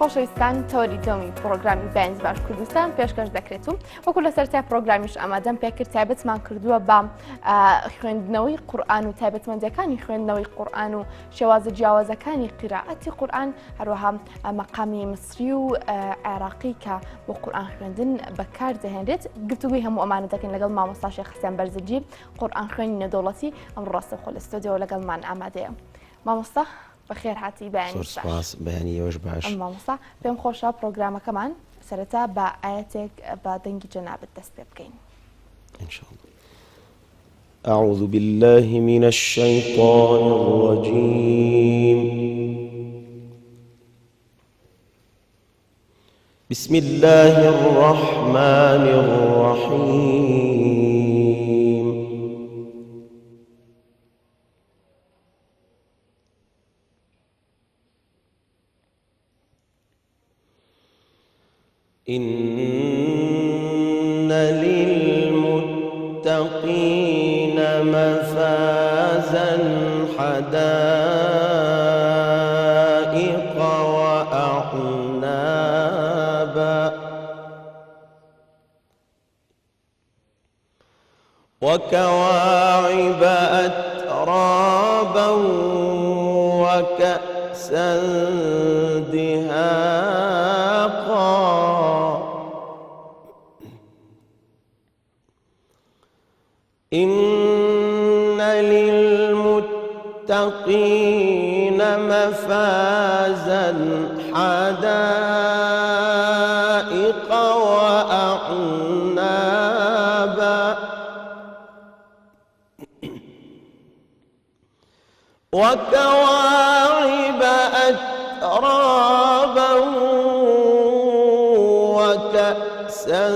خۆشەویستان تۆری دۆمی پرۆگرامی بەیانز باش کوردستان پێشکەش دەکرێت و وەکو لە سەرەتای پرۆگرامیش ئامادەم پێکرد تایبەتمان کردووە بە خوێندنەوەی قورئان و تایبەتمەندیەکانی خوێندنەوەی قورئان و شێوازە جیاوازەکانی قیراعەتی قورئان هەروەها مەقامی مسری و عێراقی کە بۆ قورئان خوێندن بەکاردەهێنرێت گفتوگوی هەموو ئەمانە دەکەین لەگەڵ مامۆستا شێخ حەسەن بەرزجی قورئان خوێنی نەدەوڵەتی ئەم ڕاستەوخۆ لە ستۆدیۆ لەگەڵمان ئامادەیە. مامۆستا بەخێر هاتی بەیانی سپاس بەیانی ئێوەش باش. مامۆستا پێم خۆشە پرۆگرامەکەمان سەرەتا بە ئاەتێک بە دەنگی جەنابەت دەست پێ بکەین. إن شاء الله. أعوذ بالله من الشيطان الرجيم. بسم الله الرحمن الرحيم. إن للمتقين مفازا حدائق وأعنابا وكواعب أترابا وكأسا دهاقا إن للمتقين مفازا حدائق وأعنابا وكواعب أترابا وكأسا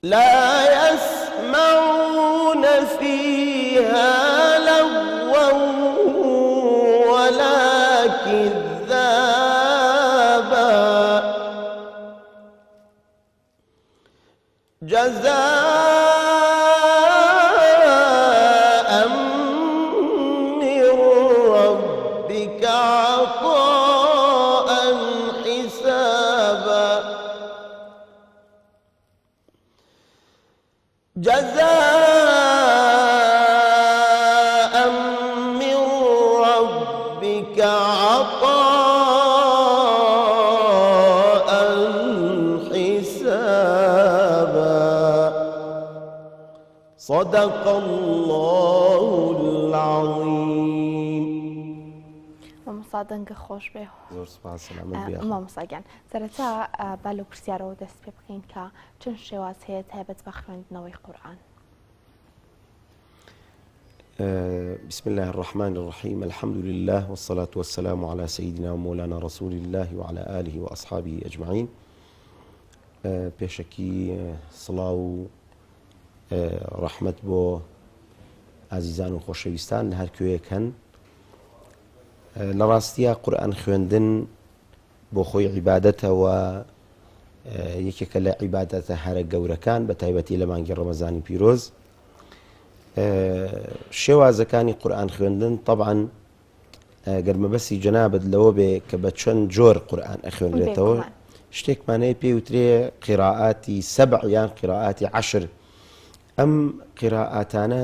لا يسمعون فيها لغوا ولا كذابا جزاء من ربك عطاء حسابا جزاء من ربك عطاء حسابا صدق الله العظيم. مامۆستا دەنگە خۆش بێ. زۆر سپاس. سەلامت بێ. مامۆستاگیان سەرەتا با لەو پرسیارەوە دەست پێ بکەین کە چەند شێواز هەیە تایبەت بە خوێندنەوەی قورئان؟ بسم الله الرحمن الرحيم. الحمد لله والصلاة والسلام على سيدنا ومولانا رسول الله وعلى آله وأصحابه أجمعين. بيشكي صلاة رحمة بو عزيزان وخوشويستان لهر كوية كان لراستيا قرآن خوێندن بۆ خۆی عیبادەتە و یەکێکە لە عیبادەتە هەرە گەورەکان بە تایبەتی لە مانگی ڕەمەزانی پیرۆز. شێوازەکانی قورئان خوێندن طبعاً گەرمەبەستی جەنابەت لەوە بێ کە بە چەند جۆر قورئان ئەخوێنرێتەوە شتێکمانەیە پێی وترێ قیراعاتی سەبع یان قیراعاتی عەشر. ئەم قیراعاتانە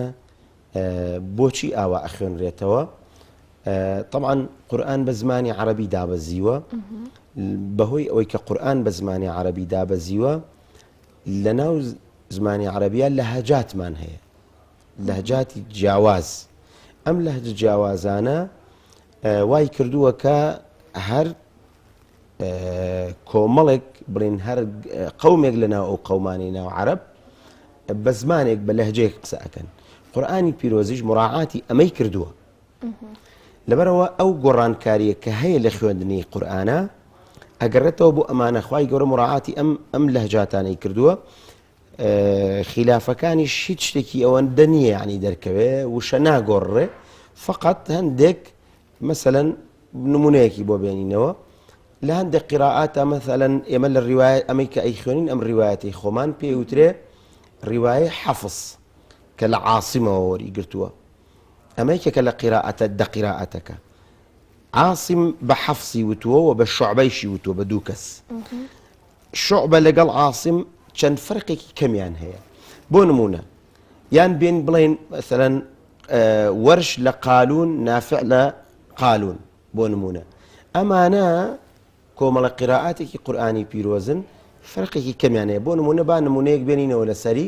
بۆچی ئاوا ئەخوێنرێتەوە؟ طبعا قورئان بە زمانی عەرەبی دابەزیوە. بەهۆی ئەوەی کە قورئان بە زمانی عەرەبی دابەزیوە لەناو زمانی عەرەبیە لەهەجاتمان هەیە، لەهەجاتی جیاواز. ئەم لەهجە جیاوازانە وای کردووە کە هەر کۆمەڵێک بڵێن هەر قەومێک لەناو ئەو قەومانی ناو عەرەب بە زمانێک بە لەهجەیەک قسە ئەکەن. قورئانی پیرۆزیش مراعاتی ئەمەی کردووە. لەبەرەوە ئەو گۆڕانکاریە کە هەیە لە خوێندنی قورئانە ئەگەڕێتەوە بۆ ئەمانە خوای گەورە مراعاتی ئەم لەهجاتانەی کردووە. خلافەکانیش هیچ شتێکی ئەوەندە نییە یعنی دەرکەوێ وشە ناگۆڕێ، فقط هەندێک مثلا نمونەیەکی بۆ بێنینەوە لە هەندێک قراءاتە مثلا ئێمە لە ڕیوایە ئەمەی کە ئەی خوێنین ئەم ڕیوایەتی خۆمان پێوترێ ڕیوایە حەفظ. کە لە عاصمەوە وەریگرتووە ئەمەیکێکە لە قیراءەتە دە قیراءەتەکە عاصم بە حەفسی وتووە و بە شوعبەیشی وتووە بە دوو کەس شوعبە لەگەڵ عاصم چەند فەرقێکی کەمیان هەیە بۆ نمونە یان بێن بڵێن مثلەن وەرش لە قالون نافع لە قالون بۆ نمونە ئەمانە کۆمەڵە قیراءاتێکی قورئانی پیرۆزن فەرقێکی کەمیان هەیە بۆ نمونە با نمونەیەک بێنینەوە لەسەری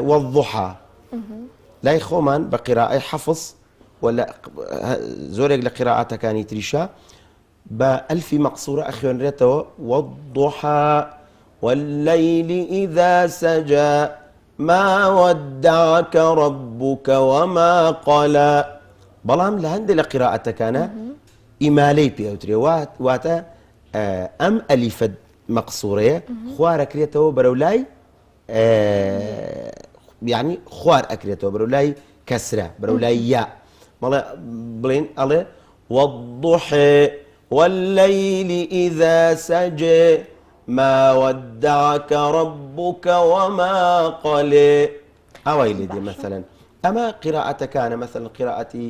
والضحى لای خۆمان بە قیراءەی حەفظ ولا زۆرێک لە قیراءاتەکانی تریشە بە ئەلفی مەقسوورە ئەخوێنرێتەوە والضحى والليل إذا سجى ما ودعك ربك وما قلى بەڵام لە هەندێک لە قیراءەتەکانە ئیمالەی پێوترێ واتە ئەم ئەلیفە مەقسوورەیە خوار ئەکرێتەوە بەرەو لای یعنی خوار ئەکرێتەوە بەرەو لای کەسرە بەرەو لای یا بڵێن ئەڵێ والضحى والليل إذا سجى ما ودعك ربك وما قلى ئەوەی لێ دێ مثلا ئەمە قیراءەتەکانە مثلا قیراءەتی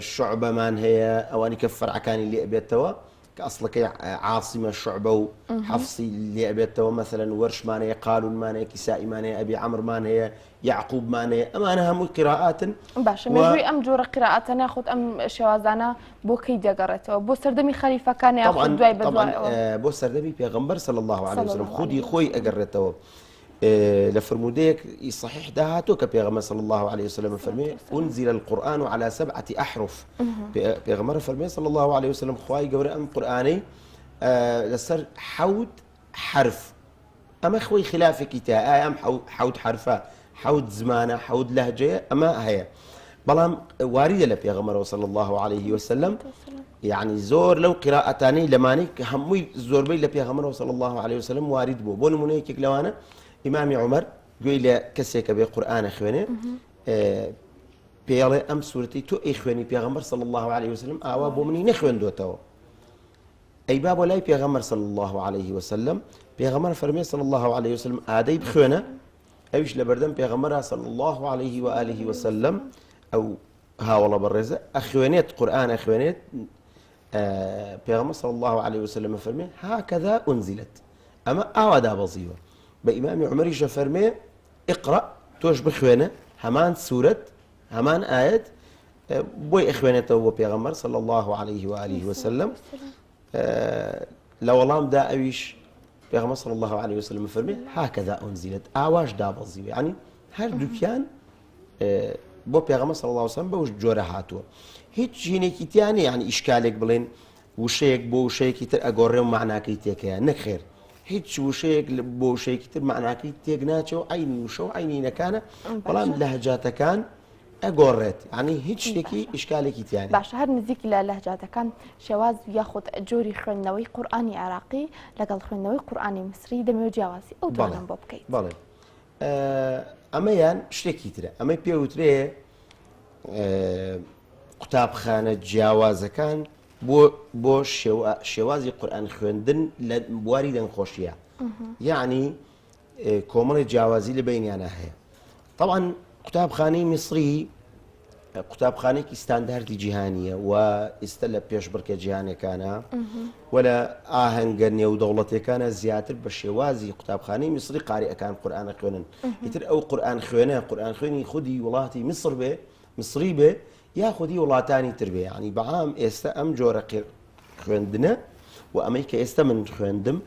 شوعبەمان هەیە ئەوانی کە فەرعەکانی لێ ئەبێتەوە کە ئەسڵەکەی عاصمە شوعبە و حەفسی لێ ئەبێتەوە مثلا وەرشمانەیە قالونمانەیە کیسائیمانەیە ئەبی عەمرمان هەیە یعقوبمانەیە ئەمانە هەموو قیراءاتن باشە مێژووی ئەم جۆرە قیراءەتە ناخۆت ئەم شێوازانە بۆ کەی دەگەڕێتەوە بۆ سەردەمی خەلیفەکان یاخود دوای بەدوایەوە بۆ سەردەمی پێغەمبەر صلی الله عليه وسلم خودی خۆی ئەگەڕێتەوە لە فرمودەیەک صحيح داهاتۆ کە پێغەمبەر صلی الله عليه وسلم فەرمێ أنزل القرآن على 7 أحرف پێغەمبەر فەرمێ صلی الله عليه وسلم خوای گەورە ئەم قورئانەی لەسەر 7 حرف ئەمە خۆی خلافێکی تا ئایا ئەم 7 حرفە 7 زمانە 7 لەهجەیە ئەمە هەیە بەڵام واریدە لە پێغەمبەرەوە صلی الله عليه وسلم يعني زۆر لەو قیراءەتانەی لەمانەی کە هەمووی زۆربەی لە پێغەمبەرەوە صلی الله عليه وسلم وارد بوو بۆ نمونەیەکێک لەوانە ئیمامی عومەر گوێی لە کەسێکە بێ قورئانە خوێنێ پێڵێ ئەم سوورەتی تۆ ئەی خوێنی پێغەمبەر صلی الله عليه وسلم ئاوا بۆ منی نەخوێندوتەوە ئەی با بۆ لای پێغەمبەر صلی الله عليه وسلم پێغەمبەر فەرمێ صلی الله عليه وسلم ئادەی بخوێنە ئەویش لە بەردەم پێغەمبەرە صلی الله عليه وآله وسلم ئەو هاوڵە بەڕێزە ئەخوێنێت قورئان ئەخوێنێت پێغەمبەر صلی الله عليه وسلم فەرمێ هاکەذا ئونزلت ئەمە ئاوا دابەزیوە بە ئیمامی عومەریشە فەرمێ ئیقرأ تۆش بخوێنە هەمان سوورەت هەمان ئاەت بۆی ئەخوێنێتەوە بۆ پێغەمبەر صلی الله عليه وآله وسلم لە وەڵامدا ئەویش پێغەمبەر صلی الله عليه وسلم فەرمێ هاکەذا ئونزلت ئاواش دابەزیوە یعنی هەردووکیان بۆ پێغەمبەر صلی الله عليه وسلم بەو جۆرە هاتووە هیچ ژینێکی تیانە یعنی ئیشکالێک بڵێن وشەیەک بۆ وشەیەکی تر ئەگۆڕێ و معناکەی تێکەیە نەخێر هیچ وشەیەک بۆ وشەیەکی تر معناکەی تێک ناچێەوە عینی وشە و عینینەکانە بەڵام لەهجاتەکان ئەگۆڕێت یعنی هیچ شتێکی ئیشکالێکی تیانە باشە هەر نزیکی لە لەهجاتەکان شێواز یاخود جۆری خوێندنەوەی قورئانی عێراقی لەگەڵ خوێندنەوەی قورئانی میسری دەمەوێت جیاوازی ئەو دوانم بۆ بکەیت بەڵێ ئەمەیان شتێکی ترە ئەمەی پێوترێ قوتابخانە جیاوازەکان بۆ شێوازی قورئان خوێندن لە بواری دەنگخۆشیە یعنی کۆمەڵی جیاوازی لە بینیانە هەیە طبعا قوتابخانەی میسری قوتابخانێکی ستانداردی جیهانیە و ئێستا لە پێشبڕکە جیهانەکانە و لە ئاهەنگە نێودەوڵەتیەکانە زیاتر بە شێوازی قوتابخانەی میسری قاریئەکان قورئانە خوێنن ئیتر ئەو قورئان خوێنی خودی وڵاتی میسر بێ میسری بێ یا خودی وڵاتانی تر بێ ینی بەعام ئێستا ئەم جۆرە خوێندنە و ئەمەی کە ئێستا من خوێندم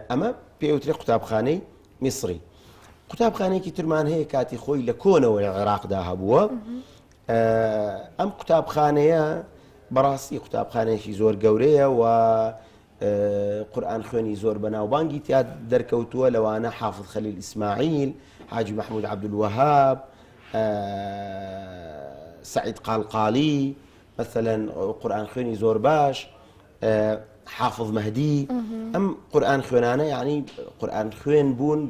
ئەمە پێوترێ قوتابخانەی میسری قوتابخانەیەکی ترمان هەیە کاتی خۆی لە کۆنەوەی عێراقدا هەبووە ئەم قوتابخانەیە بەڕاستی قوتابخانەیەکی زۆر گەورەیە و قورئان خوێنی زۆر بەناوبانگی تیا دەرکەوتووە لەوانە حافظ خەلیل ئیسماعیل حاجی محمود عەبدولوەهاب سعید قالقالی مثلا قورئان خوێنی زۆر باش حافظ مهدی ئەم قورئان خوێنانە یعنی قورئان خوێن بوون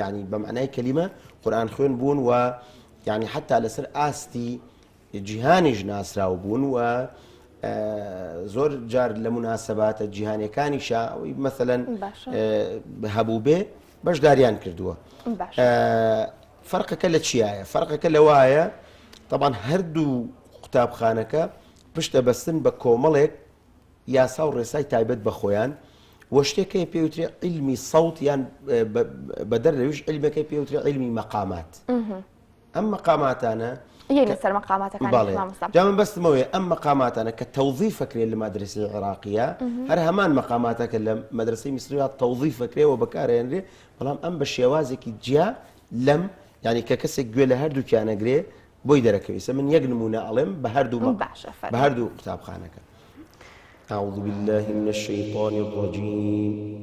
یعنی بەمعنای کەلیمە قورئان خوێن بوون و یعنی حتا لەسەر ئاستی جیهانیش ناسراو بوون و زۆر جار لە مناسباتە جیهانیەکانیشا مثلا هەبوو بێ بەشداریان کردووە فرقك لە چیایە فرقەکە لەوایە طبعا هەردوو قوتابخانەکە پشتە بەستن بە کۆمەڵێک یاسا و ڕێسای تایبەت بە خۆیان وە شتێکەیە پێوترێ علمی سەوت یان بەدەر لەویش علمەکەی پێوترێ علمی مەقامات ئەم مەقاماتانە لەسەر مەقاماتەکان جا من بەستمەوەی ئەم مەقاماتانە کە تەوظیفەکرێ لە مەدرسەی عێراقیە هەر هەمان مەقاماتەکە لە مەدرسەی میسریا تەوظیفەکرێەوە بەکارهێنرێ بەڵام ئەم بە شێوازێکی جیا لەم یعنی کە کەسێک گوێ لە هەردووکیانەگرێ بۆی دەرەکەویسە من یەک نمونە ئەڵێم بە هەردوو قوتابخانەکە أعوذ بالله من الشيطان الرجيم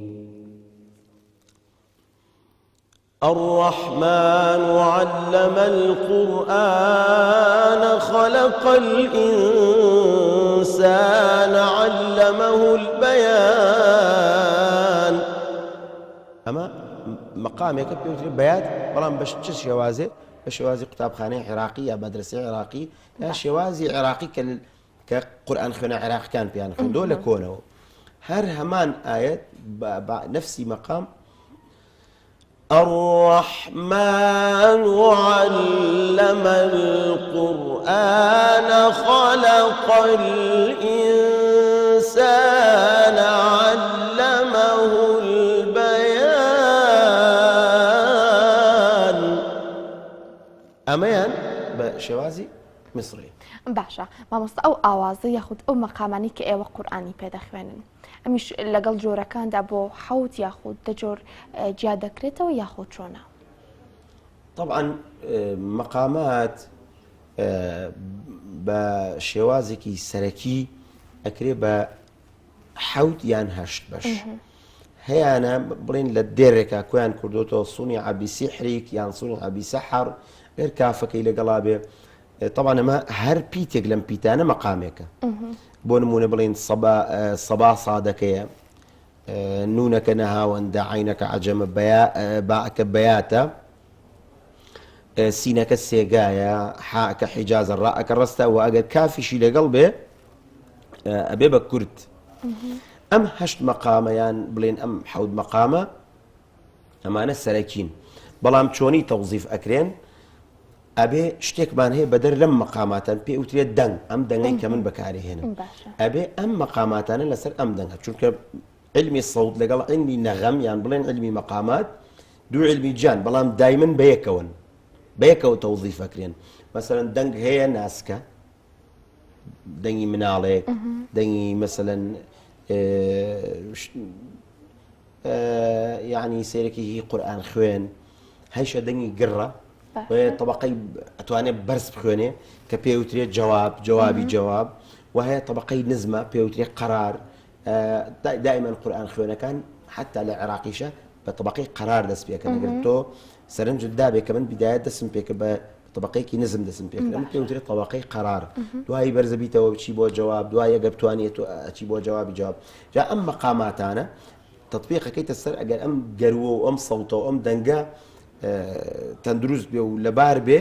الرحمن علم القرآن خلق الإنسان علمه البيان أما مقامك بيوتري بيات بلان باش شوازي شوازي قوتابخانەی عێراقی یا مەدرسەی عێراقی یا شێوازی عێراقی کە قورئان خوێنە عێراقیەکان پێیان خوێندۆ لە کۆنەوە هەر هەمان ئاەت نفسی مەقام الرحمن علم القرآن خلق الإنسان علمه البيان ئەمەیان بە شێوازی میسری باشە مامۆستا ئەو ئاوازە یاخود ئەو مەقامانی کە ئێوە قورئانی پێدەخوێنن ئەمیش لەگەڵ جۆرەکاندا بۆ حەوت یاخود دەجۆر جیا دەکرێتەوە یاخود چۆنە طبعا مەقامات بە شێوازێکی سەرەکی ئەکرێ بە حەوت یان هەشت بەش هەیەە بڵێن لە دێرێکە کۆیان کردوتەوە سونی عەبی سیحریک یان سونی عەبی سەحەر غێر کافەکەی لەگەڵا بێ طبعا ئەمە هەر پیتێک لەم پیتانە مەقامێکە بۆ نمونە بڵێن سەبا سادەکەیە نونەکە نەهاوەندە عینەکە عەجەمە باعەکە بەیاتە سینەکە سێگایە حاکە حیجازە ڕائەکە ڕستە و ئەگەر کافیشی لەگەڵ بێ ئەبێ بە کورد ئەم هەشت مەقامەیان بڵێن ئەم حەوت مەقامە ئەمانە سەرەکین بەڵام چۆنی تەوظیف ئەکرێن ئەبێ شتێکمان هەیە بەدەر لەم مەقاماتان پێ وترێت دەنگ ئەم دەنگەی کە من بەکارهێنم ئەبێ ئەم مەقاماتانە لەسەر ئەم دەنگە چونکە علمی سەوت لەگەڵ علمی نەغەم یان بڵێن علمی مەقامات دوو علمی جان بەڵام دایمن بەیەکەون بەیەکەوە تەوظیف ئەکرێن مەسەلەن دەنگ هەیە ناسکە دەنگی مناڵێک دەنگی مەسەلەن یعنی سێرەکی قورئان خوێن هەیشە دەنگی گڕە طبقەی ئەتوانێت بەرز بخوێنێ کە پێوترێت جوابی جواب و هەیە طبقەی نزمە پێوترێت قەرار دائما قورئان خوێنەکان حتا لە عێراقیشە بە طبقەی قەرار دەست پێکەن ئەگەر تۆ سەرنجت دابێت کە من بدایەت دەستم پێکە بە طبقەیەکی نزم دەستم پێکە ئەمە پێوترێت طبقەی قەرار دوایی بەرزە بیتەوە بچی بۆ جواب دوای ئەگەر بتوانێت ئەچی بۆ جوابی جواب جا ئەم مەقاماتانە تطبیقەکەیتە سەر ئەگەر ئەم گەروە و ئەم سەوتەوە ئەم دەنگە تەندروست بێ و لەبار بێ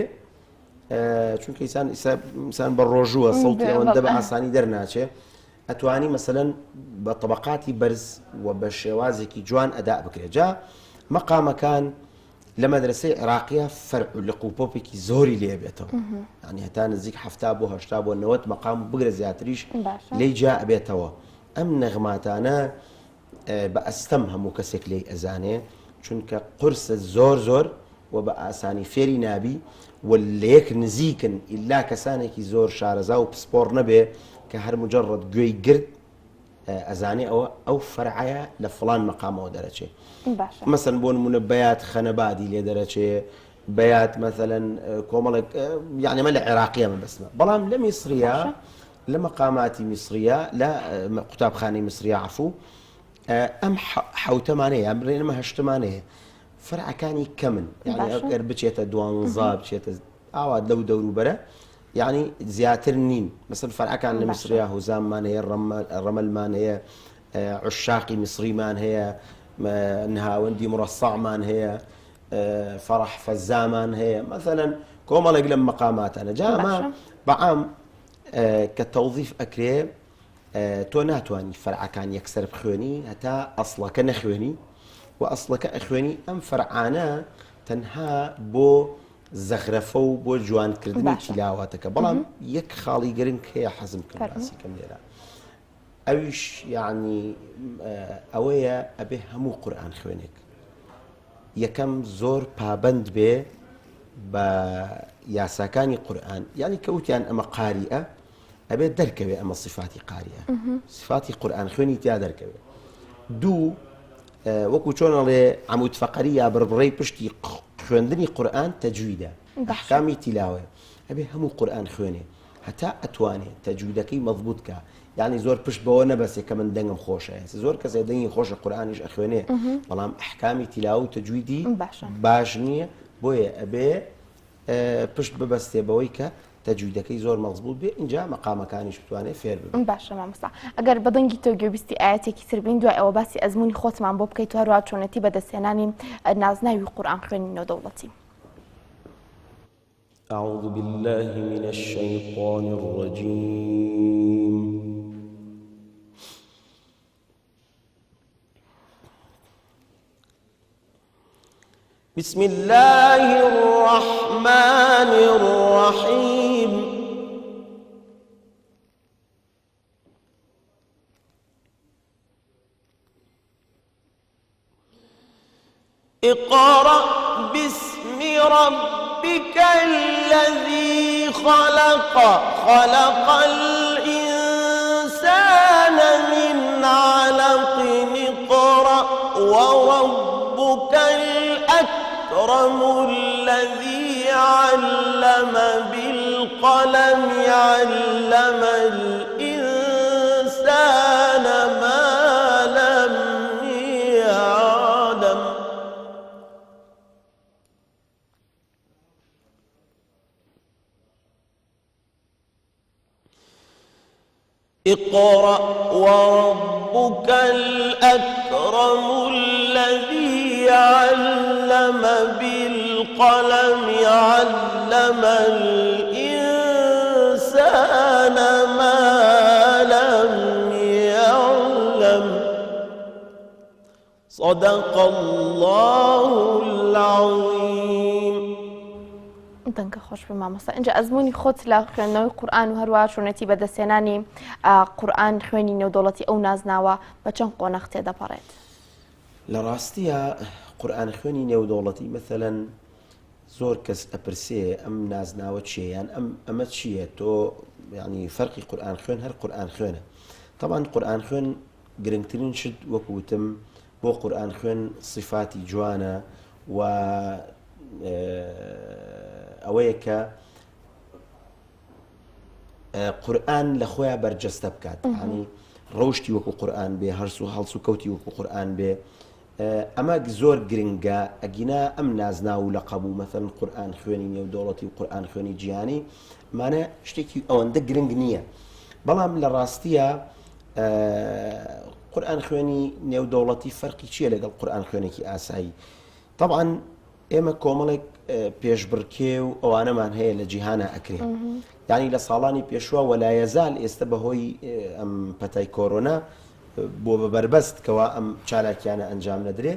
چونکە ئینسان بە ڕۆژووە سەوتی ئەوەندە بە ئاسانی دەرناچێ ئەتوانی مەسەلەن بە طبقاتی بەرز و بە شێوازێکی جوان ئەدا بکرێت جا مەقامەکان لە مەدرسەی عێراقیە فەرع لە قوپۆپێکی زۆری لێ بێتەوە یعنی هەتا نزیک 70 بۆ 80 بۆ 90 مەقام بگرە زیاتریش لێی جا ئەبێتەوە ئەم نەغماتانە بە ئەستەم هەموو کەسێک لێی ئەزانێ چونکە قورسە زۆر و بە ئاسانی فێری نابی و لە یەک نزیکن ئیلا کەسانێکی زۆر شارەزا و پسپۆڕ نەبێ کە هەر مجرد گوێی گرت ئەزانێ ئەو فەرعایە لە فڵان مەقامەوە دەرەچێ مەسەن بۆ نمونە بەیات خەنەبادی لێ دەرەچێ بەیات مەسەلەن کۆمەڵێک یعنی ئەمە لە عێراقیە مەبەستمە بەڵام لە میسریە لە مەقاماتی میسریە لە قوتابخانەی میسریە عەفوو ئەم حەوتەمانەیە یان بڵێن ئەمە هەشتمانەیە فەرعەکانی کەمن یعنی ئەگەر بچێتە 12 بچێتە ئاوا لەو دەوروبەرە یعنی زیاتر نین مەسەن فەرعەکان لە میسریە هوزاممان هەیە ڕەمەلمان هەیە عشاقی میسریمان هەیە نهاوەندی مڕەسەعمان هەیە فەرح فەزامان هەیە مەسەلەن کۆمەڵێک لەم مەقاماتانە جا ئەمە بەعام کە تەوظیف ئەکرێ تۆ ناتوانانی فەرعەکان یەکسەر بخوێنی هەتا ئەسڵەکە نەخوێنی و ئەسڵەکە ئەخوێنی ئەم فەرعانە تەنها بۆ زەخرەفە و بۆ جوانکردنی باشە. تیلاواتەکە بەڵام یەک خاڵی گرنگ هەیە حەزم کەم باسیکەم لێرە ئەویش یعنی ئەوەیە ئەبێ هەموو قورئان خوێنێک یەکەم زۆر پابند بێ بە یاساکانی قورئان یعنی کەوتیان ئەمە قاریئە ئەبێت دەرکەوێ ئەمە صفاتی قاریە صفاتی قورئان خوێنی تیا دەرکەوێ دوو وەکو چۆنەڵێ عەمود فەقەری یا بڕبڕەی پشتی خوێندنی قورئان تەجویدە ئەحکامی تیلاوە ئەبێ هەموو قورئان خوێنێ هەتا ئەتوانێت تەجویدەکەی مەضبوط کە یعنی زۆر پشت بەوە نەبەسێ کە من دەنگم خۆشە زۆر کەسێ دەنگی خۆشە قورئانیش ئەخوێنێ بەڵام ئەحکامی تیلاوە و تەجویدی باش نییە بۆیە ئەبێ پشت ببەستێ بەوەی کە تەجویدەکەی زۆر مەضبوط بێ اینجا مەقامەکانیش بتوانێت فێر ببێ باشە مامۆستا ئەگەر بەدەنگی تۆ گوێبیستی ئاەتێکی تر بین دوای ئەوە باسی ئەزمموی خۆتمان بۆ بکەیت و هەروە چۆنەتی بەدەستێنانی نازناوی قورئان خوێنی نێودەوڵەتی أعوذ بالله من الشيطان الرجيم بسم الله الرحمن الرحيم اقرأ باسم ربك الذي خلق خلق الإنسان من علق اقرأ وربك الأكرم الذي علم بالقلم علم الإنسان ما لم يعلم اقرأ وربك الأكرم الذي علم بالقلم علم الإنسان ما لم يعلم صدق الله العظيم دەنگە خۆش بە مامۆستا اینجا ئەزمموی خۆت لە خوێندنەوەی قورئان و هەروە چۆنەتی بەدەستێنانی قورئان خوێنی نێودەوڵەتی ئەو نازناوە بە چەند قۆنەق تێدەپەڕێت لە ڕاستیە قورئان خوێنی نێودەوڵەتی مەثەلەن زۆر کەس ئەپرسێ ئەم نازناوە چییان ئەمە چییە تۆ یعنی فەرقی قورئان خوێن هەر قورئان خوێنە طبعا قورئان خوێن گرنگترین شت وەکوتم بۆ قورئان خوێن صفاتی جوانە و ئەوەیە کە قورئان لە خۆیان بەرجەستە بکات ینی ڕەوشتی وەکو قورئان بێ هەرس و هەڵس و کەوتی وەکو قورئان بێ ئەمە زۆر گرنگە ئەگینا ئەم نازنا و لە قەبوو مەثەن قورئان خوێنی نێودەوڵەتی و قورئان خوێنی جیهانی مانە شتێکی ئەوەندە گرنگ نییە بەڵام لە ڕاستیە قورئان خوێنی نێودەوڵەتی فەرقی چییە لەگەڵ قورئان خوێنێکی ئاسایی طبعا ئێمە کۆمەڵێک پێشبڕکێ و ئەوانەمان هەیە لە جیهانە ئەکرێ یعنی لە ساڵانی پێشوە وەلایەزال ئێستا بەهۆی ئەم پەتای کۆرۆنا بۆ بەبەربەست کەوا ئەم چالاکیانە ئەنجام نەدرێ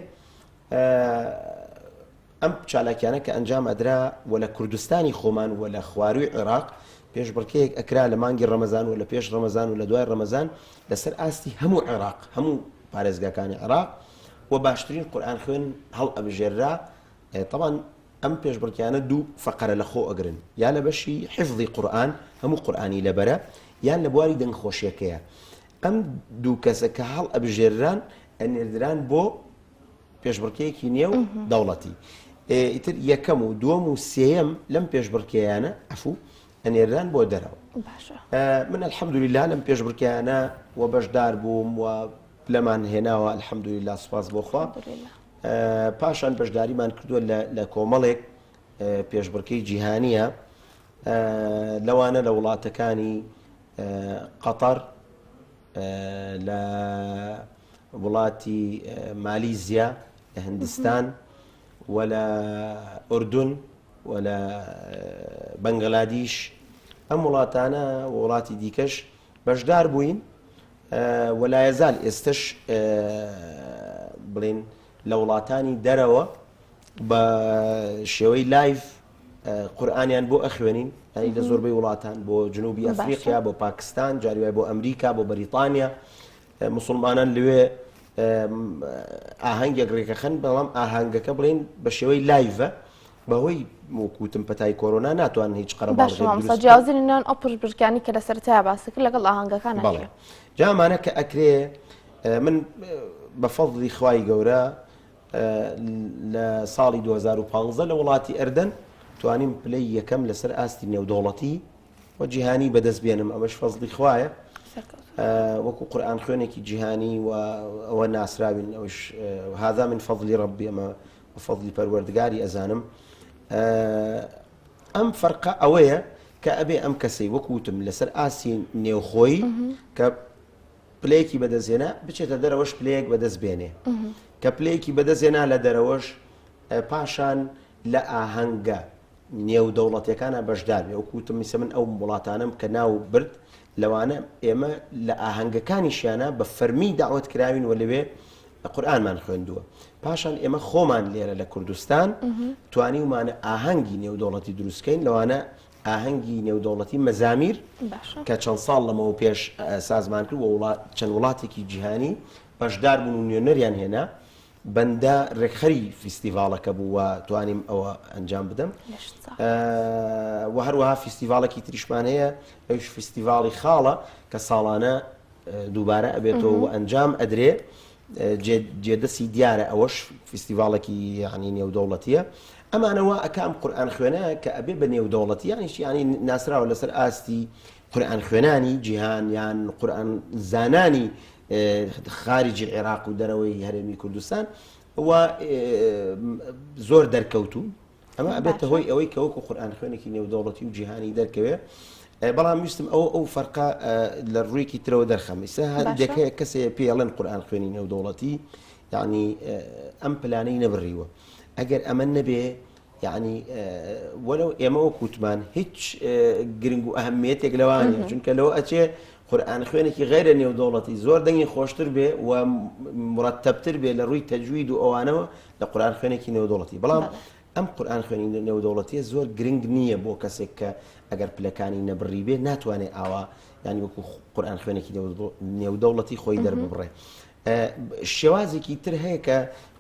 ئەم چالاکیانە کە ئەنجام ئەدرا و لە کوردستانی خۆمان و لە خواروی عێراق پێشبڕکەیەک ئەکرا لە مانگی ڕەمەزان و لە پێش ڕەمەزان و لە دوای ڕەمەزان لەسەر ئاستی هەموو عێراق هەموو پارێزگاکانی عێراق و باشترین قورئان خوێن هەڵ ئەبژێررا طبعا ئەم پێشبڕکیانە دوو فەقەرە لە خۆ ئەگرن یا لە بەشی حفظی قورئان هەموو قورئانی لەبەرە یان لە بواری دەنگخۆشیەکەیە ئەم دوو کەسە کە هەڵ ئەبژێرران ئەنێردران بۆ پێشبڕکەیەکی نێو دەوڵەتی ئیتر یەکەم و دووەم و سێیەم لەم پێشبڕکەیانە ئەفوو ئەنێردران بۆ دەرەوە من الحەمدولیلا لەم پێشبڕکەیانە و بەشدار بووم و لەمان هێناوە الحەمدولیلا سوپاس بۆخوا پاشان بەشداریمان کردووە لە کۆمەڵێک پێشبڕکەی جیهانیە لەوانە لە وڵاتەکانی قەتەر لە وڵاتی مالیزیا لە هندستان و لە ئوردون و لە بەنگەلادیش ئەم وڵاتانە وڵاتی دیکەش بەشدار بووین و لا یەزال ئێستش بڵێن لە وڵاتانی دەرەوە بە شێوەی لایڤ قورآانیان بۆ ئەخوێنین ینی لە زۆربەی وڵاتان بۆ جنوبی ئەفریقیا بۆ پاکستان جاری وای بۆ ئەمریکا بۆ بەریتانیا مسلمانان لەوێ ئاهەنگێک ڕێکەخەن بەڵام ئاهەنگەکە بڵێن بە شێوەی لایڤە بەهۆی وەکوتم پەتای کۆرۆنا ناتوان هیچ قەرەباڵ جیاوازێنان ئەو پربرکانی کە لە سەرەتایە باس کرد لەگەڵ ئاهەنگەکان جامانە کە ئەکرێ من بە فەضلی خوای گەورە لە ساڵی 2015 لە وڵاتی ئەردەن توانیم پلەی یەکەم لەسەر ئاستی نێودەوڵەتی و جیهانی بەدەست بێنم ئەمەش فەضلی خوایە وەکو قورئان خوێنێکی جیهانی و ئەوە ناسراوین ئەوش هذا من فضلی ربی ئەمە فضلی پەروەردگاری ئەزانم ئەم فەرقە ئەوەیە کە ئەبێ ئەم کەسەی وەکوتم لەسەر ئاسی نێوخۆی کە پلەیەکی بەدەستێنا بچێتە دەرەوەش پلەیەک بەدەست بێنێ کە پلەیەکی بەدەستێنا لە دەرەوەش پاشان لە ئاهەنگە نێودەوڵەتیەکانە بەشدار بێ وەکوتم میسە من ئەو وڵاتانم کە ناو برد لەوانە ئێمە لە ئاهەنگەکانیشیانە بە فەرمی داوەت کراوین و لەوێ قورئانمان خوێندووە پاشان ئێمە خۆمان لێرە لە کوردستان توانیمانە ئاهەنگی نێودەوڵەتی دروستکەین لەوانە ئاهەنگی نێودەوڵەتی مەزامیر کە چەند ساڵ لەمەوە پێش سازمان کرد و چەند وڵاتێکی جیهانی بەشدار بوون و نوێنەریان هێنا بەندە ڕێکخەری فیستیڤالەکە بوو و توانیم ئەوە ئەنجام بدەم و هەروەها فیستیڤالێکی تریشمان هەیە ئەوش فیستیڤاڵی خاڵە کە ساڵانە دووبارە ئەبێتەوە و ئەنجام ئەدرێ جێدەسی دیارە ئەوەش فیستیڤالێکی یعنی نێودەوڵەتیە ئەمانەوە ئەکام قورئان خوێنە کە ئەبێ بە نێودەوڵەتی یعنی ناسراوە لەسەر ئاستی قورئان خوێنانی جیهان یان قورئان زانانی خارجی عێراق و دەرەوەی هەرێمی کوردستان و زۆر دەرکەوتوو ئەمە ئەبێتە هۆی ئەوەی کە وەکو قورئان خوێنێکی نێودەوڵەتی و جیهانی دەرکەوێ بەڵام ویستم ئەو فەرقە لە ڕوویەکی ترەوە دەرخەم ئێستا هەندێکەیە کەسێ پێڵێن قورئان خوێنی نێودەوڵەتی یعنی ئەم پلانەی نەبڕیوە ئەگەر ئەمە نەبێ یعنی وەلەو ئێمە وەکوتمان هیچ گرنگ و ئەهەمیەتێک لەوانە چونکە لەوە ئەچێ قورئان خوێنێکی غیرە نێودەوڵەتی زۆر دەنگی خۆشتر بێ و مرتبتر بێ لە ڕووی تەجوید و ئەوانەوە لە قورئان خوێنێکی نێودەوڵەتی بەڵام ئەم قورئان خوێنی نێودەوڵەتیە زۆر گرنگ نییە بۆ کەسێک کە ئەگەر پلەکانی نەبڕی بێ ناتوانێت ئاوا ینی وەکو قورئان خوێنێکی نێودەوڵەتی خۆی دەرببڕێ شێوازێکی تر هەیە کە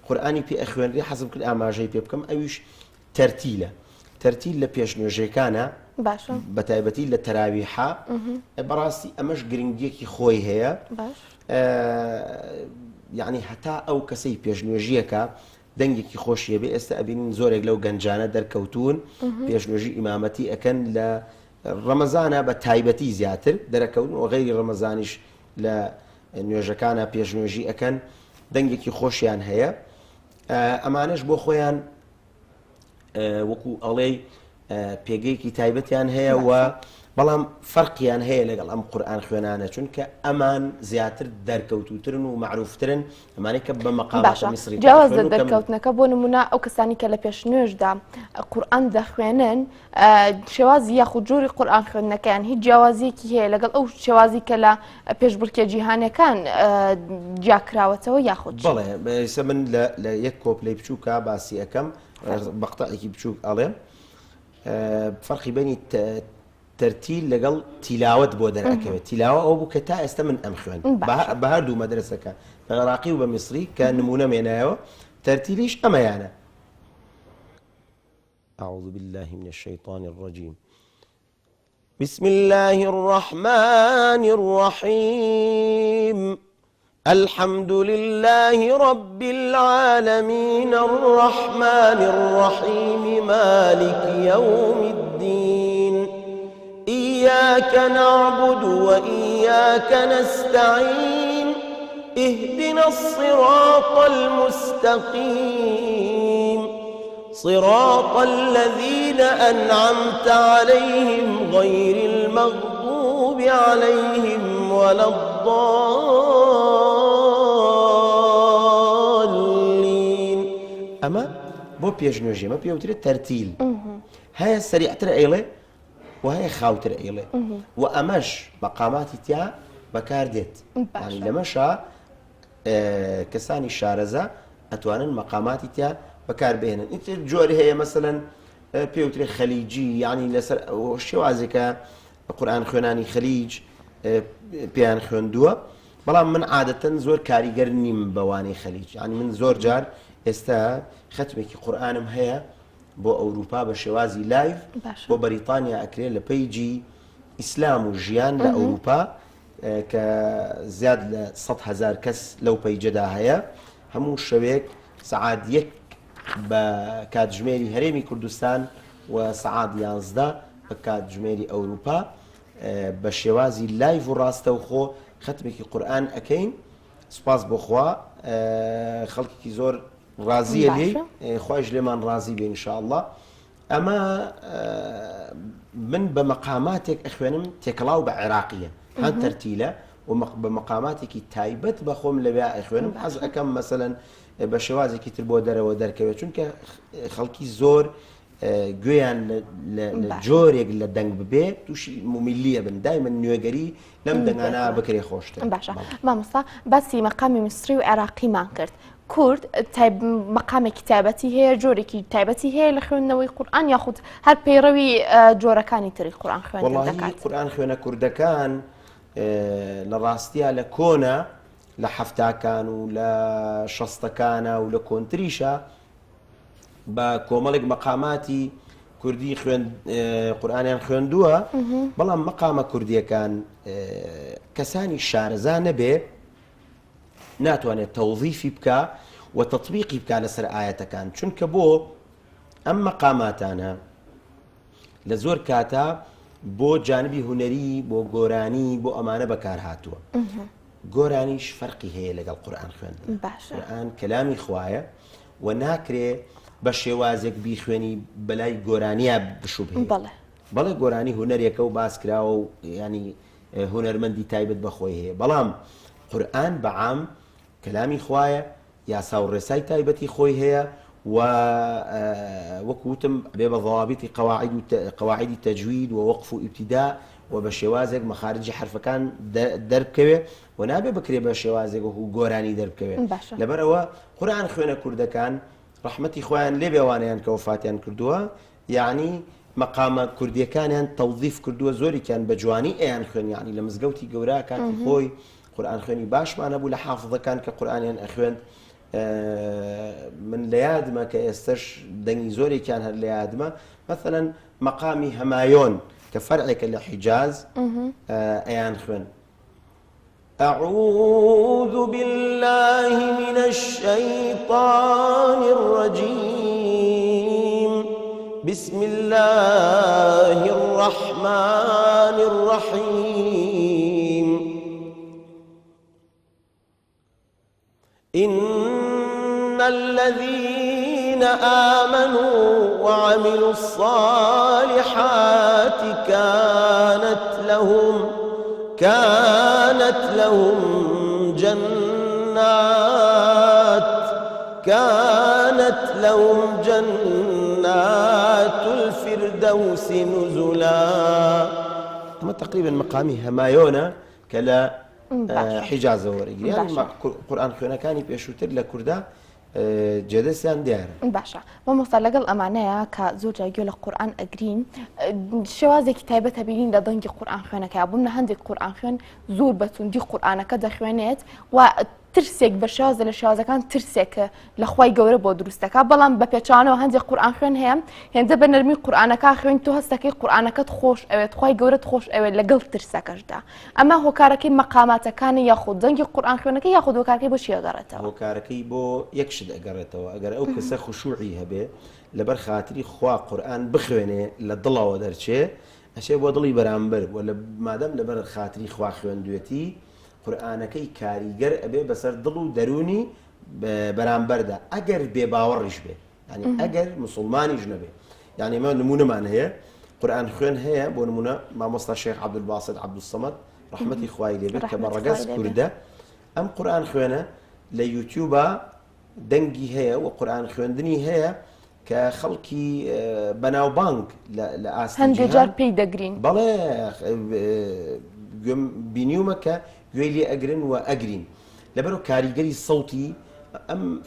قورئانی پێ ئەخوێنرێ حەزم کرد ئاماژەی پێ بکەم ئەویش تەرتیلە تەرتیل لە پێشنوێژەکانە بە تایبەتی لە تەراویحا بەڕاستی ئەمەش گرنگیەکی خۆی هەیە یعنی هەتا ئەو کەسەی پێشنوێژیەکە دەنگێکی خۆشیە بێ ئێستا ئەبینین زۆرێک لەو گەنجانە دەرکەوتون پێشنوێژی ئیمامەتی ئەکەن لە ڕەمەزانە بە تایبەتی زیاتر دەرەکەون و غەیری ڕەمەزانیش لە نوێژەکانە پێشنوێژی ئەکەن دەنگێکی خۆشیان هەیە ئەمانش بۆ خۆیان وەکو ئەڵێ پێگەیەکی تایبەتیان هەیە و بەڵام فەرقیان هەیە لەگەڵ ئەم قورئان خوێنانە چونکە ئەمان زیاتر دەرکەوتوترن و معروفترن ئەمانەی کە بە مەقاماتە میسری جیاوازە دەرکەوتنەکە بۆ نمونە ئەو کەسانی کە لە پێشنوێژدا قورئان دەخوێنن شێوازی یاخود جۆری قورئان خوێندنەکەیان هیچ جیاوازیەکی هەیە لەگەڵ ئەو شێوازی کە لە پێشبڕکێ جیهانیەکان جیاکراوەتەوە یاخود بەڵێ ئێستا من لە یەک کۆپلەی بچووکە باسی ئەەکەم بەقتەعێکی بچووک ئەڵێم فەرقی بینی تەرتیل لەگەڵ تیلاوەت بۆ دەرەکەوێت تیلاوە ئەو بوو کە تا ئێستا من ئەم خوێن بە هەردوو مەدرسەکە بە عێراقی و بە میسری کە نمونە مێنایەوە تەرتیلیش ئەمەیانە أعوذ بالله من الشيطان الرجيم بسم الله الرحمن الرحيم الحمد لله رب العالمين الرحمن الرحيم مالك يوم الدين إياك نعبد وإياك نستعين اهدنا الصراط المستقيم صراط الذين أنعمت عليهم غير المغضوب عليهم ولا الضالين أما بو بيجنوجي ما بيوتر الترتيل هاي السريعة أيلة وهي خاوتر أيلة وأمش مقامات تيا بكاردت يعني لما شاء كساني شارزة أتوانا مقامات تيا بكار بينن انت جوري هي مثلا پێوترێ خەلیجی ینی لەسەر شێوازێکە قورآن خوێنانی خەلیج پێیان خوێندووە بەڵام من عادەتەن زۆر کاریگەر نیم بەوانەی خەلیج ینی من زۆر جار ئێستا ختمێکی قورآنم هەیە بۆ ئەوروپا بە شێوازی لایڤ بۆ بەریتانیا ئەکرێت لە پەیجی ئیسلام و ژیان لە ئەوروپا کە زیاد لە 100,000 کەس لەو پەیجەدا هەیە هەموو شەوێک سەعات 1 بە کاتژمێری هەرێمی کوردستان و سەعات 11 بە کاتژمێری ئەوروپا بە شێوازی لایڤ و ڕاستەوخۆ ختمێکی قورآن ئەکەین سوپاس بۆخوا خەڵکی زۆر ڕازیە لێ خۆش لێمان ڕازی بێ ئینشاءالله ئەمە من بە مەقاماتێک ئەخوێنم تێکەڵاو بە عێراقیە هەن تەرتیلە و بە مەقاماتێکی تایبەت بە خۆم لەوێ ئەخوێنم حەز ئەەکەم مەسەلەن بە شێوازێکی تر بۆ دەرەوە دەرکەوێت چونکە خەڵکی زۆر گوێیان لە جۆرێک لە دەنگ ببێ تووشی مومیلیە بن دایمەن نوێگەری لەم دەنگانە بکرێ خۆشتر باشە مامۆستا باسی مەقامی میسری و عێراقیمان کرد کورد مەقامێکی تایبەتی هەیە جۆرێکی تایبەتی هەیە لە خوێندنەوەی قورآن یاخود هەر پەیڕەوی جۆرەکانی تری قورآن خوێندن دەکات قورآن خوێنە کوردەکان لە ڕاستیە لە کۆنە لە حەفتاکان و لە شەستەکانە و لە کۆنتریشە بە کۆمەڵێک مەقاماتی کوردی قورآنیان خوێندووە بەڵام مەقامە کوردیەکان کەسانی شارەزا نەبێ ناتوانێت تەوظیفی بکە و تەطبیقی بکە لەسەر ئاەتەکان چونکە بۆ ئەم مەقاماتانە لە زۆر کاتە بۆ جانبی هونەری بۆ گۆرانی بۆ ئەمانە بەکار هاتووە گۆرانیش فەرقی هەیە لەگەڵ قورآن خوێندن قورآن کەلامی خوایە و ناکرێ بە شێوازێک بیخوێنی بەلای گۆرانیە بشوبهێ بەڵێ گۆرانی هونەرێکە و باس کراوە و ینی هونەرمەندی تایبەت بەخۆی هەیە بەڵام قورآن بەعام کەلامی خوایە یاسا و ڕێسای تایبەتی خۆی هەیە و وەکوتم بێ بە ضوابطی قواعدی تەجوید و وەقف و ئیبتیدا و بە شێوازێک مەخارجی حرفەکان دەربکەوێ و نابێ بکرێ بە شێوازێک و گۆرانی دەربکەوێ لەبەرەوە قورآن خوێنە کوردەکان ڕەحمەتی خۆیان لێ بێوانیان کە وفاتیان کردووە یعنی مەقامە کوردیەکانیان تەوظیف کردووە زۆریکیان بە جوانی ئەیان خوێن یعنی لە مزگەوتی گەورە کاتی خۆی قورآن خوێنی باشمانە بوو لە حافظەکان کە قورآنیان ئەخوێن من لە یادمە کە ئێستش دەنگی زۆرێکیان هەر لە یادمە مثلەن مەقامی هەمایۆن کە فەرعێکە لە حیجاز ئەیان خوێن أعوذ بالله من الشيطان الرجيم بسم الله الرحمن الرحيم إن الذين آمنوا وعملوا الصالحات كانت لهم جنات الفردوس نزلا ما تقريبا مقامي همايونا كلا حجاز ورقي يعني قرآن خونا كاني بيشوتر لكردا جدسان دیارە باشە مامۆستا لەگەڵ ئەمانەیە کە زۆر جایگوێ لە قورآن ئەگرین شێوازێکی تایبەتە بینین لە دەنگی قورآن خوێنەکە بوومە هەندێک قورآن خوێن زۆر بەتوندی قورآنەکە دەخوێنێت و ترسێک بە شێوازە لە شێوازەکان ترسێکە لە خوای گەورە بۆ دروستەکە بەڵام بە پێچانەوە هەندێک قورآن خوێن هەیە هێندە بە نەرمی قورآنەکە خوێن تو هەستەکەی قورآنەکەت خۆش ئەوێت خوای گەورەت خۆش ئەوێت لەگەڵ ترسەکەشدا ئەمە هۆکارەکەی مەقاماتەکانی یاخود دەنگی قورآن خوێنەکە یاخود هۆکارەکەی بۆ چی ئەگەڕێتەوە هۆکارەکەی بۆ یەک شت ئەگەڕێتەوە ئەگەر ئەو کەسە خوشوعی هەبێ لەبەر خاتری خوا قورآن بخوێنێ لە دڵەوە دەرچێ ئەچێ بۆ دڵی بەرامبەر و لە مادەم لەبەر خاتری خوا خوێندوێتی قورآنەکەی کاریگەر ئەبێ بەسەر دڵ و دەرونی بەرامبەردا ئەگەر بێباوەڕیش بێ ینی ئەگەر مسلمانیش نەبێ یعنی ئێمە نمونەمان هەیە قورآن خوێن هەیە بۆ نمونە مامۆستا شێخ عەبدولباسط عەبدولسەمەد ڕەحمەتی خوای لێبێت کە بە ڕەگەز کوردە ئەم قورآن خوێنە لە یوتیوبە دەنگی هەیە و قورآن خوێندنی هەیە کە خەڵکی بەناوبانگ لە ئاستی هەندێک جار پێی دەگرین بەڵێ بینیومە کە گوێی لێ ئەگرن و ئەگرین لەبەرەوە کاریگەری سەوتی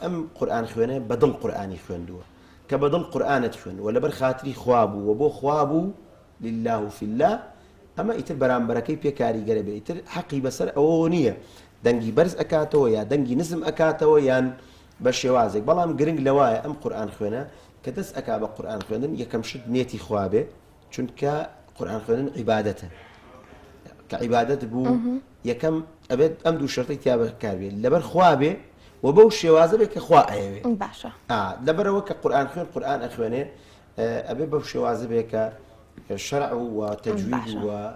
ئەم قورآن خوێنە بەدڵ قورآنی خوێندووە كبدل قرآن تشون ولا برخاتري خوابو وبو خوابو لله في الله أما يتر برامبركي بيكاري قريبه يتر حقي بسر أونية دنجي برز أكاتو يا دنجي نسم أكاتو يان بشوازك بلام قرنج لوايا أم قرآن خونا كدس أكاب قرآن خونا يكم شد نيتي خوابه چونك قرآن خونا عبادته كعبادة بو يكم أبد أم دو شرطي تيابه كاربي لبر خوابه وبو شوازه بك خوا أيوه باشا لبر وك قرآن خونا قرآن أخوانه أبي بو شوازه بك شرع وتجويد و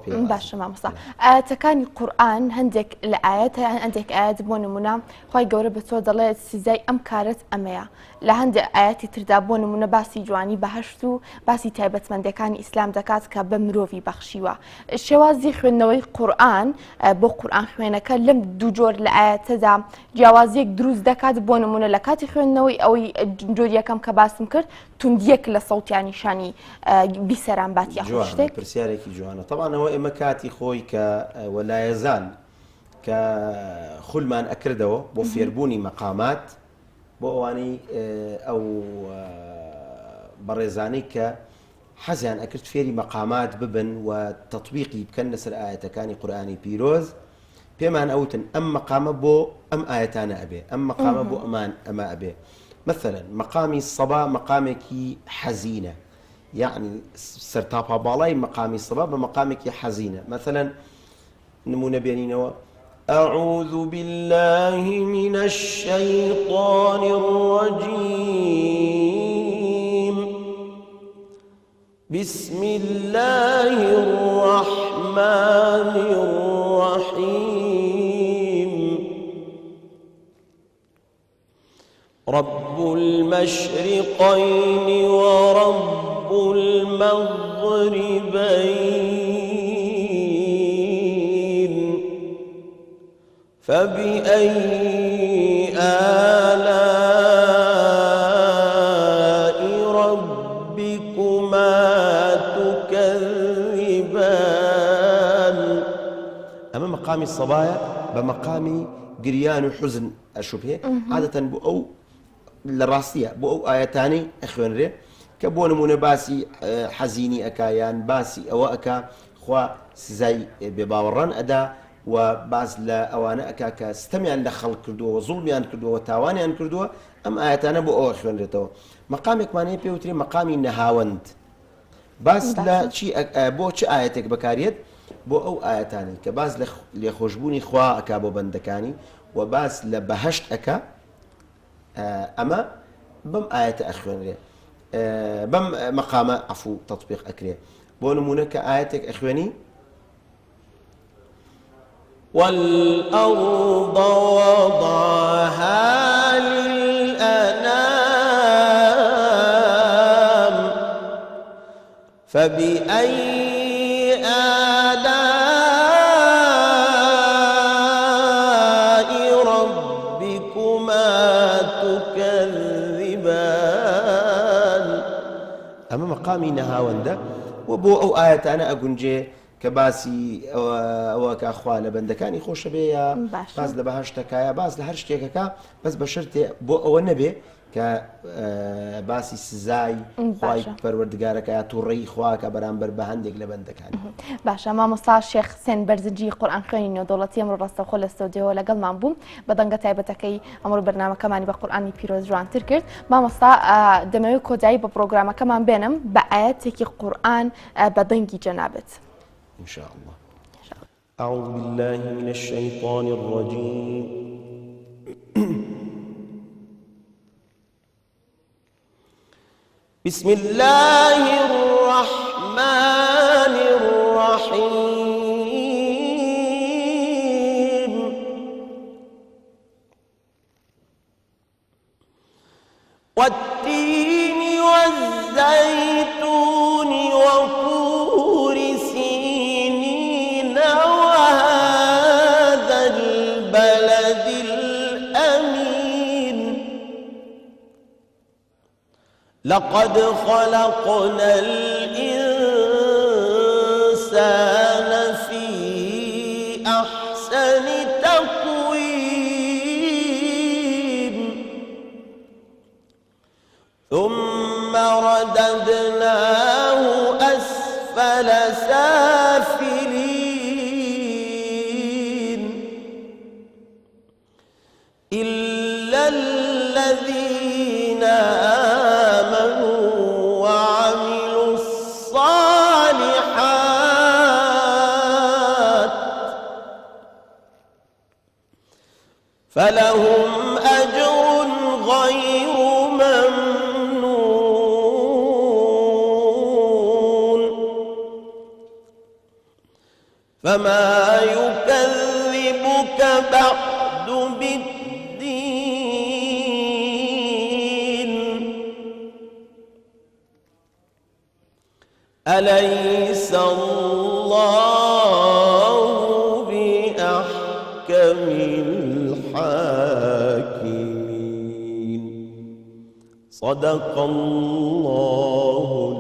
باشا ما مصح تكاني القرآن هندك الآيات عندك آيات بونمونا خوي جورب بتوضع الله سزاي أم كارت أميا لهند آيات تردابون منا باسي جواني بهشتو باسي تابت من دكان إسلام دكات كبمروفي بخشيوا الشوازي خنوي قرآن بو قرآن خوينا كلم دوجور الآيات ذا جوازيك دروز دكات بونمونا لكات خنوي أو جوريا كم كباسم كر تنديك لصوت يعني شاني بسرعة باتي أخوشتك برسيارك جوانا طبعا هو إمكاتي خوي ولا يزال كخلمان أكردو بوفيربوني مقامات بواني أو برزاني كحزان أكرت فيري مقامات ببن وتطبيقي بكنس الآية كاني قرآني بيروز بيمان أوتن أم مقام بو أم آيتان أبي أم مقام بو أمان أما أبي مثلا مقامي الصبا مقامك حزينة يعني سرتابها بالاي مقامي الصبا بمقامك حزينة مثلا نمونا بينينا أعوذ بالله من الشيطان الرجيم بسم الله الرحمن الرحيم رب المشرقين ورب المغربين فبأي آلاء ربكما تكذبان أما مقام الصبايا بمقام قريان وحزن أشوفه عادة بأو للراسية بأو آياتاني أخوان ري كبون منباسي حزيني أكايان باسي أو أكا خوا سزاي بباوران أدا وباز لا أوانا أكا كاستمع لخلق كردوه وظلميان كردوه وتاوانيان كردوه أم آياتانا بأو أخوان ريتو مقامك ماني بيوتري مقامي نهاوند باز لا شي بو شي آياتك بكاريت بو أو آياتاني كباز لخوشبوني خوا أكا بو بندكاني وباز لبهشت أكا أما بم آية أخوان بم مقام عفو تطبيق أكري بونمونك آياتك أخواني والأرض وضعها للأنام فبأي أما مقامي نهاونده وبو أو آيات أنا أقنجي كباسي أو كأخوال بندكاني خوش بيا باز لبهشتكايا باز لهرشتكايا بس بشرتي بو أو النبي كباسي سزاي خواي پروردگارك يا توري خواك برامبر بهندق لبندكاني باشا ما مصار شيخ سن برزنجي قرآن خويني دولتي أمر راستا خول استوديو لقل مامبوم بدنگا تايبتكي أمر برنامج كماني بقرآني بيروز جوان تركرت ما مصار دموي كوداي ببرنامج كمان بينم بآياتك قرآن بدنجي جنابت إن شاء الله أعوذ بالله من الشيطان الرجيم بسم الله الرحمن الرحيم والتين والزيتون وطور سينين وهذا البلد الأمين لقد خلقنا الإنسان في أحسن تقويم ثم رددناه أسفل سافلين إلا الذين آمنوا وعملوا الصالحات فلهم أجر غير ممنون فما يكذبك بعد بالدين أليس الله بأحكم الحاكمين صدق الله